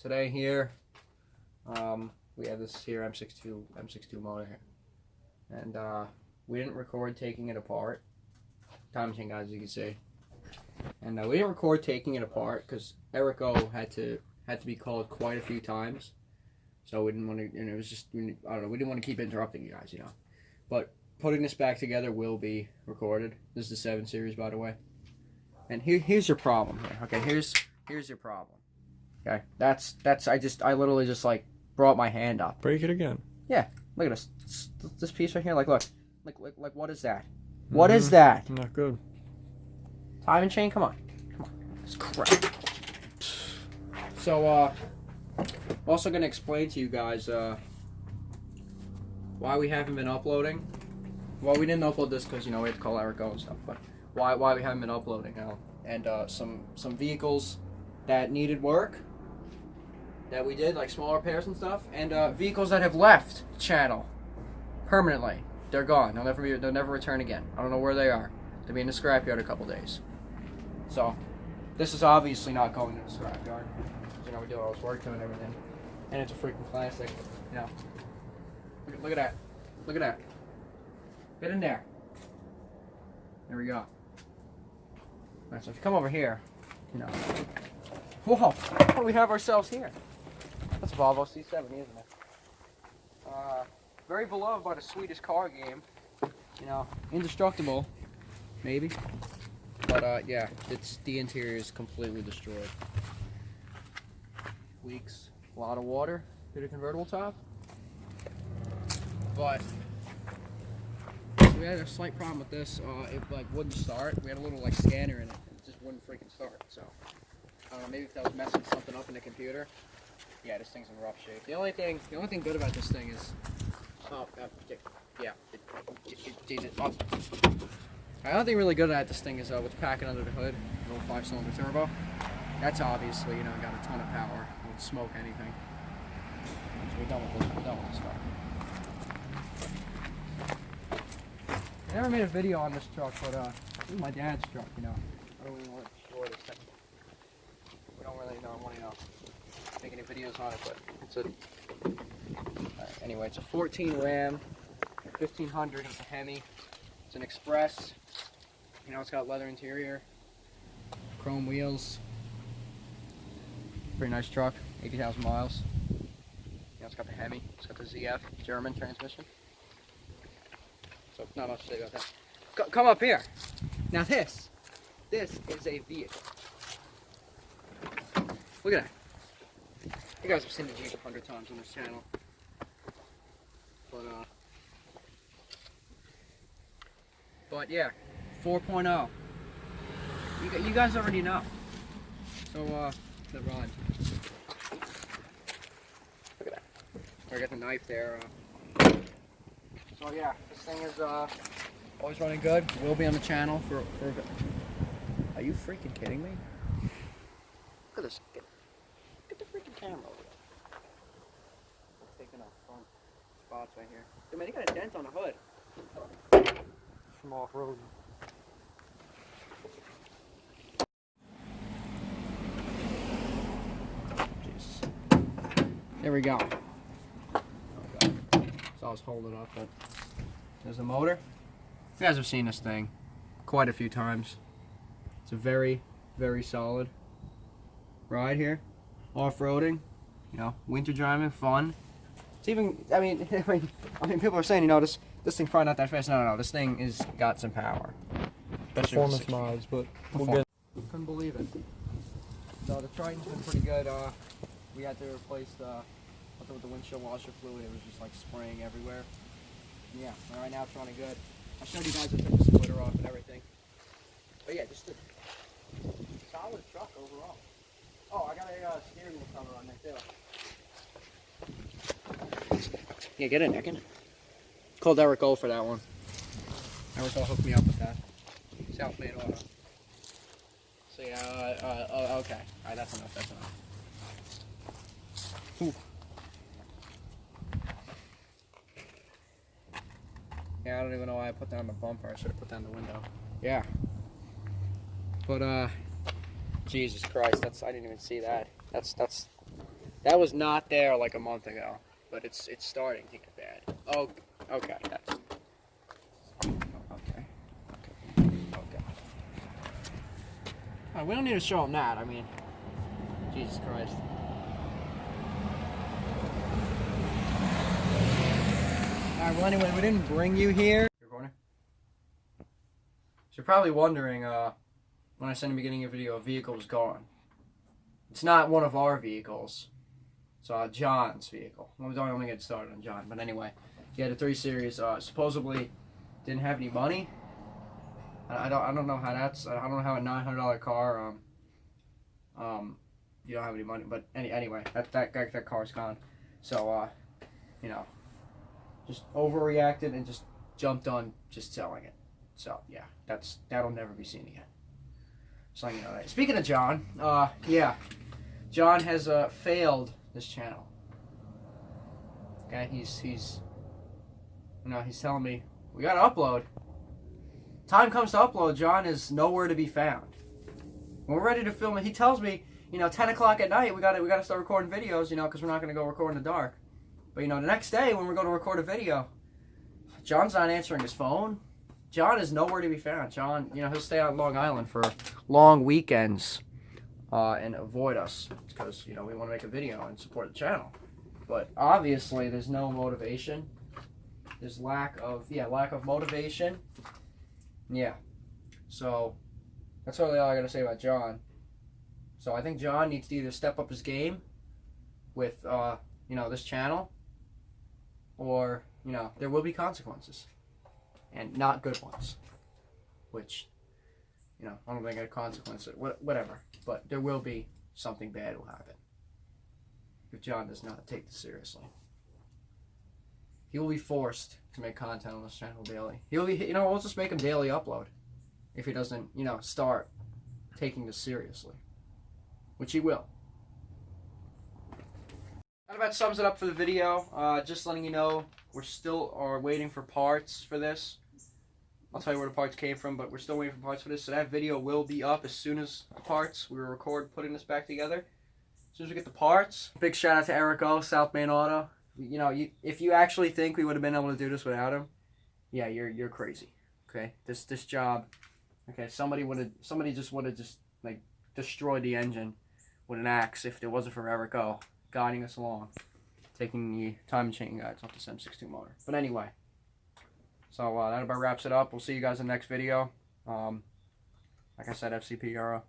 today here, we have this here M62 motor here, and we didn't record taking it apart. Time machine guys, as you can see, and we didn't record taking it apart because Erico had to be called quite a few times, so we didn't want to. And it was just I don't know. We didn't want to keep interrupting you guys, But putting this back together will be recorded. This is the 7 Series, by the way. And here's your problem here. Okay, here's your problem. Okay, I literally just like brought my hand up. Break it again. Yeah, look at this piece right here. Like, look, like what is that? What is that? Not good. Timing chain. Come on, it's crap. So, I'm also gonna explain to you guys why we haven't been uploading. Well, we didn't upload this because we had to call Erico and stuff, but why we haven't been uploading now, and some vehicles that needed work that we did, like small repairs and stuff, and vehicles that have left the channel permanently. They're gone. They'll never return again. I don't know where they are. They'll be in the scrapyard a couple days. So this is obviously not going in the scrapyard. We do all this work to it and everything, and it's a freaking classic. Look at that. Look at that. Get in there. There we go. Alright, so if you come over here, whoa, what do we have ourselves here? That's a Volvo C70, isn't it? Very beloved by the Swedish car game. Indestructible, maybe. But yeah, the interior is completely destroyed. Leaks a lot of water through the convertible top. But we had a slight problem with this. It wouldn't start. We had a little scanner in it. It just wouldn't freaking start. So I don't know. Maybe if that was messing something up in the computer. Yeah, this thing's in rough shape. The only thing good about this thing is, the only thing really good about this thing is what's packing under the hood. A little 5-cylinder turbo. That's obviously got a ton of power. It would smoke anything. So we're done with this. We're done with this car. I never made a video on this truck, but this is my dad's truck, I don't really want to destroy this thing. We don't really want to make any videos on it, but it's a... Anyway, it's a 14 Ram, 1500, it's a Hemi, it's an Express, it's got leather interior, chrome wheels, pretty nice truck, 80,000 miles. It's got the Hemi, it's got the ZF German transmission. So not much to say about that. Come up here. Now this is a vehicle. Look at that. You guys have seen the Jeep 100 times on this channel. But yeah, 4.0. You guys already know. So the run. Look at that. I got the knife there. So yeah, this thing is always running good. Will be on the channel for a bit. Are you freaking kidding me? Look at this. Get the freaking camera over there. I'm taking off front spots right here. Dude, man, you got a dent on the hood. From off-road. Jeez. There we go. So I was holding up, but there's the motor. You guys have seen this thing quite a few times. It's a very, very solid ride here. Off-roading, winter driving, fun. It's even, I mean, people are saying, this thing's probably not that fast. No, this thing is got some power. Performance mods, but we'll get. Couldn't believe it. So the Triton's been pretty good. We had to replace with the windshield washer fluid. It was just spraying everywhere. Yeah, right now it's running good. I showed you guys I took the splitter off and everything. But yeah, just a solid truck overall. Oh, I got a steering wheel cover on there too. Yeah, get in there, get in. Called Erico for that one. Erico hooked me up with that. Self-made auto. So yeah, okay. Alright, that's enough, Ooh. Yeah, I don't even know why I put that on the bumper. I should have put that in the window. Yeah. But Jesus Christ, I didn't even see that. That's That was not there like a month ago, but it's starting to get bad. Oh, okay. That's okay. Okay. We don't need to show them that. I mean, Jesus Christ. Alright, well anyway, we didn't bring you here. Recording? So you're probably wondering, when I said in the beginning of the video, a vehicle was gone. It's not one of our vehicles. It's John's vehicle. Well, we don't only get started on John, but anyway. He had a 3 Series, supposedly didn't have any money. I don't know how that's, I don't know how a $900 car, you don't have any money, but anyway, that car's gone. So, you know, just overreacted and just jumped on just selling it. So yeah, that'll never be seen again. So you know that. Speaking of John, yeah, John has failed this channel. Okay, he's you know, he's telling me we gotta upload. Time comes to upload, John is nowhere to be found. When we're ready to film it, he tells me, you know, 10 o'clock at night we gotta start recording videos, you know, because we're not gonna go record in the dark. But, you know, the next day when we're going to record a video, John's not answering his phone. John is nowhere to be found. John, you know, he'll stay out on Long Island for long weekends and avoid us because, you know, we want to make a video and support the channel. But obviously there's no motivation. There's lack of motivation. Yeah. So that's really all I got to say about John. So I think John needs to either step up his game with, you know, this channel, or, you know, there will be consequences, and not good ones, which, you know, I don't think a consequence, whatever, but there will be something bad will happen if John does not take this seriously. He will be forced to make content on this channel daily. He'll be, you know, we'll just make him daily upload if he doesn't, you know, start taking this seriously, which he will. That about sums it up for the video. Just letting you know, we're still waiting for parts for this. I'll tell you where the parts came from, but we're still waiting for parts for this. So that video will be up as soon as the parts. We will record putting this back together. As soon as we get the parts. Big shout out to Eric O, South Main Auto. You know, if you actually think we would have been able to do this without him, yeah, you're crazy. Okay, this job. Okay, somebody just would have like destroyed the engine with an axe if it wasn't for Eric O guiding us along, taking the time and chain guides off the 762 motor. But anyway, so that about wraps it up. We'll see you guys in the next video. Like I said, FCP Euro.